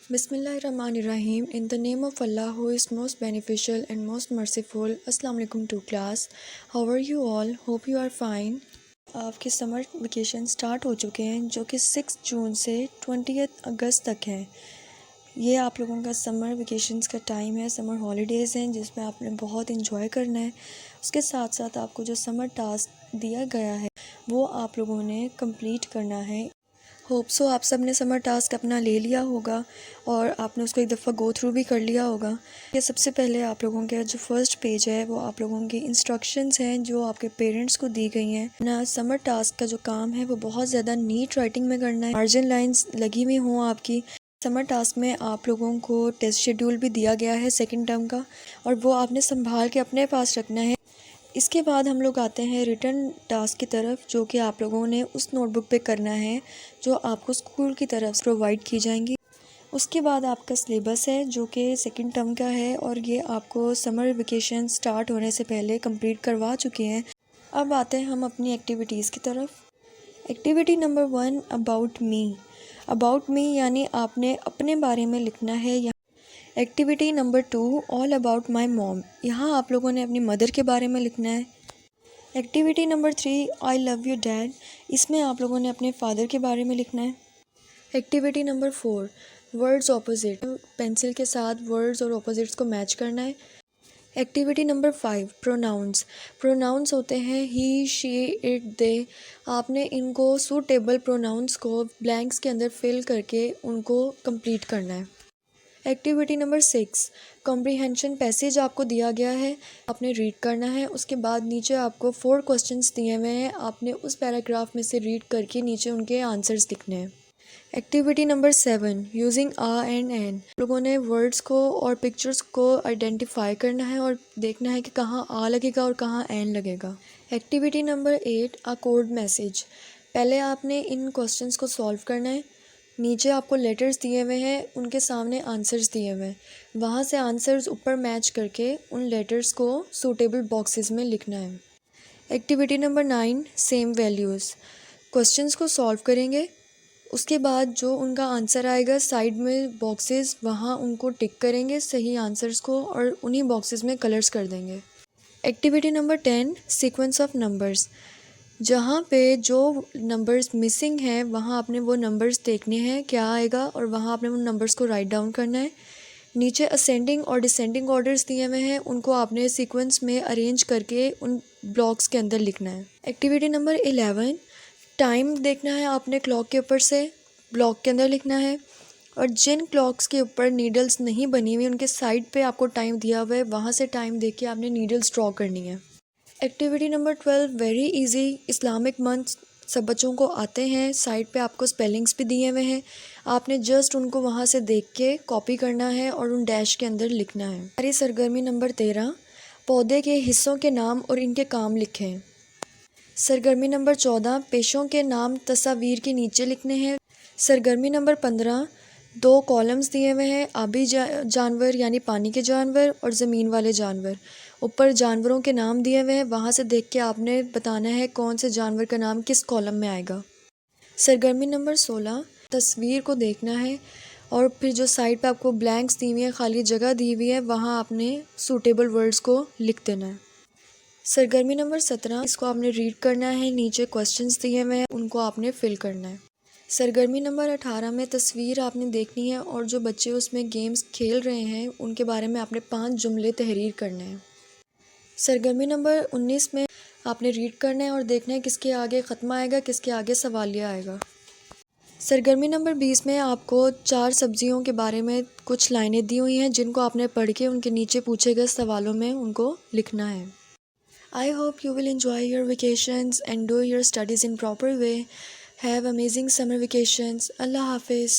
Bismillahirrahmanirrahim. In the name of Allah who is most beneficial and most merciful. Assalamu alaikum to class. How are you all? Hope you are fine. आपके summer vacation start हो चुके हैं जो कि 6 जून से 20 अगस्त तक हैं। ये आप लोगों का समर वेकेशंस का टाइम है, समर हॉलीडेज़ हैं जिसमें आपने बहुत इंजॉय करना है। उसके साथ साथ आपको जो समर टास्क दिया गया है वो आप लोगों ने कंप्लीट करना है। होप सो आप सब ने समर टास्क अपना ले लिया होगा और आपने उसको एक दफ़ा गो थ्रू भी कर लिया होगा। ये सबसे पहले आप लोगों के जो फर्स्ट पेज है वो आप लोगों की इंस्ट्रक्शंस हैं जो आपके पेरेंट्स को दी गई हैं ना। समर टास्क का जो काम है वो बहुत ज़्यादा नीट राइटिंग में करना है, मार्जिन लाइंस लगी हुई हों आपकी। समर टास्क में आप लोगों को टेस्ट शेड्यूल भी दिया गया है सेकेंड टर्म का और वो आपने संभाल के अपने पास रखना है। इसके बाद हम लोग आते हैं रिटर्न टास्क की तरफ जो कि आप लोगों ने उस नोटबुक पे करना है जो आपको स्कूल की तरफ से प्रोवाइड की जाएंगी। उसके बाद आपका सिलेबस है जो कि सेकंड टर्म का है और ये आपको समर वेकेशन स्टार्ट होने से पहले कंप्लीट करवा चुके हैं। अब आते हैं हम अपनी एक्टिविटीज़ की तरफ। Activity number 1 about me. About me यानी आपने अपने बारे में लिखना है। Activity number 2 all about my mom. यहाँ आप लोगों ने अपनी मदर के बारे में लिखना है। Activity number 3 I love you dad. इसमें आप लोगों ने अपने फादर के बारे में लिखना है। Activity number 4 words opposite. Pencil के साथ वर्ड्स और ऑपोजिट्स को मैच करना है। Activity number 5 pronounce. प्रोनाउंस होते हैं ही, शी, इट, दे। आपने इनको सूटेबल प्रोनाउंस को ब्लैंक्स के अंदर फिल करके उनको कंप्लीट करना है। एक्टिविटी नंबर 6 कॉम्प्रीहेंशन पैसेज आपको दिया गया है, आपने रीड करना है। उसके बाद नीचे आपको 4 क्वेश्चंस दिए हुए हैं, आपने उस पैराग्राफ में से रीड करके नीचे उनके आंसर्स लिखने हैं। Activity number 7 using a and an. लोगों ने वर्ड्स को और पिक्चर्स को आइडेंटिफाई करना है और देखना है कि कहाँ आ लगेगा और कहाँ एन लगेगा। Activity number 8 a code message. पहले आपने इन क्वेश्चंस को सॉल्व करना है। नीचे आपको लेटर्स दिए हुए हैं, उनके सामने आंसर्स दिए हुए हैं, वहाँ से आंसर्स ऊपर मैच करके उन लेटर्स को सूटेबल बॉक्सेस में लिखना है। Activity number 9 same values. Questions को सॉल्व करेंगे, उसके बाद जो उनका आंसर आएगा साइड में बॉक्सेस वहाँ उनको टिक करेंगे सही आंसर्स को और उन्हीं बॉक्सेस में कलर्स कर देंगे। Activity number 10 sequence of numbers. जहाँ पे जो नंबर्स मिसिंग हैं वहाँ आपने वो नंबर्स देखने हैं क्या आएगा और वहाँ आपने उन नंबर्स को राइट डाउन करना है। नीचे असेंडिंग और डिसेंडिंग ऑर्डर्स दिए हुए हैं, उनको आपने सीक्वेंस में अरेंज करके उन ब्लॉक्स के अंदर लिखना है। एक्टिविटी नंबर 11 टाइम देखना है, आपने क्लॉक के ऊपर से ब्लॉक के अंदर लिखना है और जिन क्लॉक्स के ऊपर नीडल्स नहीं बनी हुई उनके साइड पे आपको टाइम दिया हुआ है, वहाँ से टाइम देख के आपने नीडल्स ड्रॉ करनी है। Activity number 12 very easy Islamic months सब बच्चों को आते हैं, साइड पे आपको स्पेलिंग्स भी दिए हुए हैं, आपने जस्ट उनको वहाँ से देख के कॉपी करना है और उन डैश के अंदर लिखना है। हमारी सरगर्मी नंबर 13 पौधे के हिस्सों के नाम और इनके काम लिखें। सरगर्मी नंबर 14 पेशों के नाम तस्वीर के नीचे लिखने हैं। सरगर्मी नंबर 15 2 कॉलम्स दिए हुए हैं, आबी जानवर यानी पानी के जानवर और ज़मीन वाले जानवर। ऊपर जानवरों के नाम दिए हुए हैं, वहाँ से देख के आपने बताना है कौन से जानवर का नाम किस कॉलम में आएगा। सरगर्मी नंबर 16 तस्वीर को देखना है और फिर जो साइड पे आपको ब्लैंक्स दी हुई है, खाली जगह दी हुई है, वहाँ आपने सूटेबल वर्ड्स को लिख देना है। सरगर्मी नंबर 17 इसको आपने रीड करना है, नीचे क्वेश्चंस दिए हुए हैं उनको आपने फिल करना है। सरगर्मी नंबर 18 में तस्वीर आपने देखनी है और जो बच्चे उसमें गेम्स खेल रहे हैं उनके बारे में आपने 5 जुमले तहरीर करने हैं। सरगर्मी नंबर 19 में आपने रीड करना है और देखना है किसके आगे ख़त्म आएगा, किसके आगे सवालिया आएगा। सरगर्मी नंबर 20 में आपको 4 सब्जियों के बारे में कुछ लाइनें दी हुई हैं जिनको आपने पढ़ के उनके नीचे पूछे गए सवालों में उनको लिखना है। I hope you will enjoy your vacations and do your studies in proper way. Have amazing summer vacations. Allah Hafiz.